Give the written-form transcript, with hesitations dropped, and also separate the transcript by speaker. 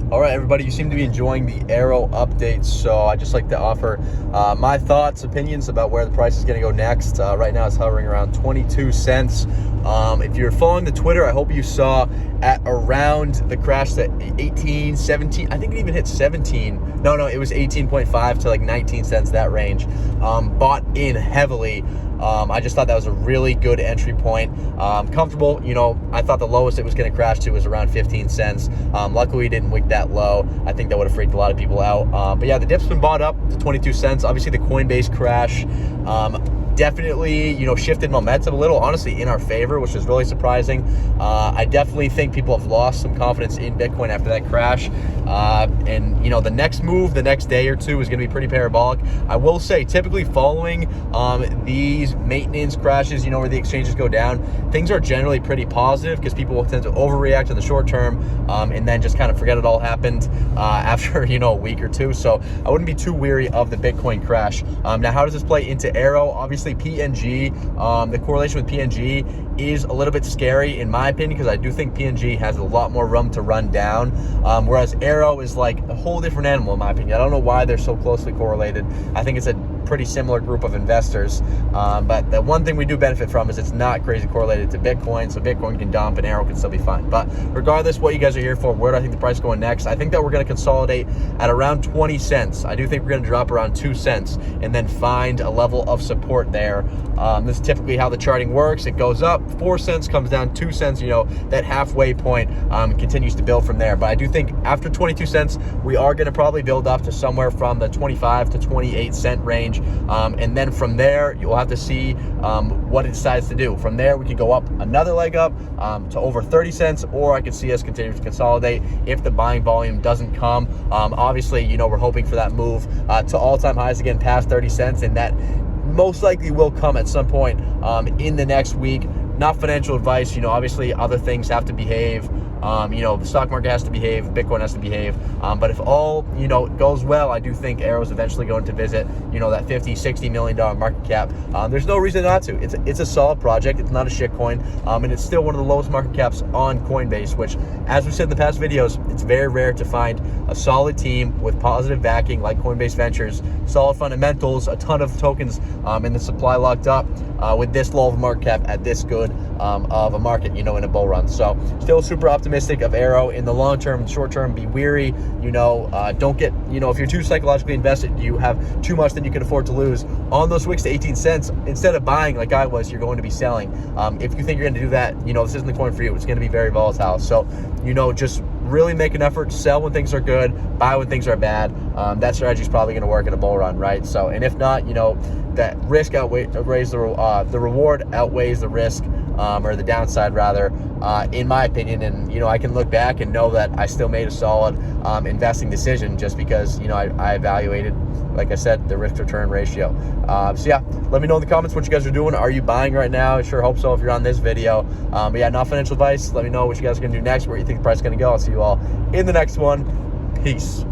Speaker 1: All right, everybody, you seem to be enjoying the AERO updates, so I just like to offer my thoughts, opinions about where the price is going to go next. Right now, it's hovering around 22 cents. If you're following the Twitter, I hope you saw at around the crash that 18, 17, I think it even hit 17. No, it was 18.5 to like 19 cents, that range. Bought in heavily. I just thought that was a really good entry point. Comfortable, I thought the lowest it was going to crash to was around 15 cents. Luckily, we didn't wick that low. I think that would have freaked a lot of people out. But yeah, the dip's been bought up to 22 cents. Obviously, the Coinbase crash definitely, shifted momentum a little, honestly, in our favor, which is really surprising. I definitely think people have lost some confidence in Bitcoin after that crash. And the next move, the next day or two, is going to be pretty parabolic. I will say, typically following these maintenance crashes, where the exchanges go down, things are generally pretty positive because people will tend to overreact in the short term and then just kind of forget it all happened after, a week or two. So I wouldn't be too weary of the Bitcoin crash. Now, how does this play into AERO? Obviously, PNG, the correlation with PNG is a little bit scary in my opinion, because I do think PNG has a lot more room to run down, whereas AERO is like a whole different animal in my opinion. I don't know why they're so closely correlated. I think it's a pretty similar group of investors, but the one thing we do benefit from is it's not crazy correlated to Bitcoin, so Bitcoin can dump and AERO can still be fine. But regardless, what you guys are here for, where do I think the price is going next? I think that we're going to consolidate at around 20 cents. I do think we're going to drop around 2 cents and then find a level of support there. This is typically how the charting works. It goes up 4 cents, comes down 2 cents, that halfway point continues to build from there. But I do think after 22 cents, we are going to probably build up to somewhere from the 25 to 28 cent range. And then from there, you'll have to see what it decides to do. From there, we could go up another leg up to over 30 cents, or I could see us continue to consolidate if the buying volume doesn't come. Obviously, we're hoping for that move to all-time highs again past 30 cents, and that most likely will come at some point in the next week. Not financial advice, obviously other things have to behave. The stock market has to behave, Bitcoin has to behave. But if all, goes well, I do think AERO is eventually going to visit, that $50-60 million market cap. There's no reason not to. It's a solid project. It's not a shit coin. And it's still one of the lowest market caps on Coinbase, which, as we said in the past videos, it's very rare to find a solid team with positive backing like Coinbase Ventures, solid fundamentals, a ton of tokens, and the supply locked up with this low of a market cap at this good of a market, in a bull run. So still super optimistic of AERO in the long term. And short term, be weary. Don't get, if you're too psychologically invested, you have too much that you can afford to lose on those wicks to 18 cents. Instead of buying like I was, you're going to be selling. If you think you're going to do that, this isn't the coin for you. It's going to be very volatile. So, just really make an effort to sell when things are good, buy when things are bad. That strategy is probably going to work in a bull run, right? So, and if not, that risk outweighs the reward outweighs the risk, or the downside rather, in my opinion. And I can look back and know that I still made a solid investing decision just because I evaluated, like I said, the risk return ratio. So yeah, let me know in the comments what you guys are doing. Are you buying right now? I sure hope so if you're on this video. But yeah, not financial advice. Let me know what you guys are gonna do next, where you think the price is gonna go. I'll see you all in the next one. Peace.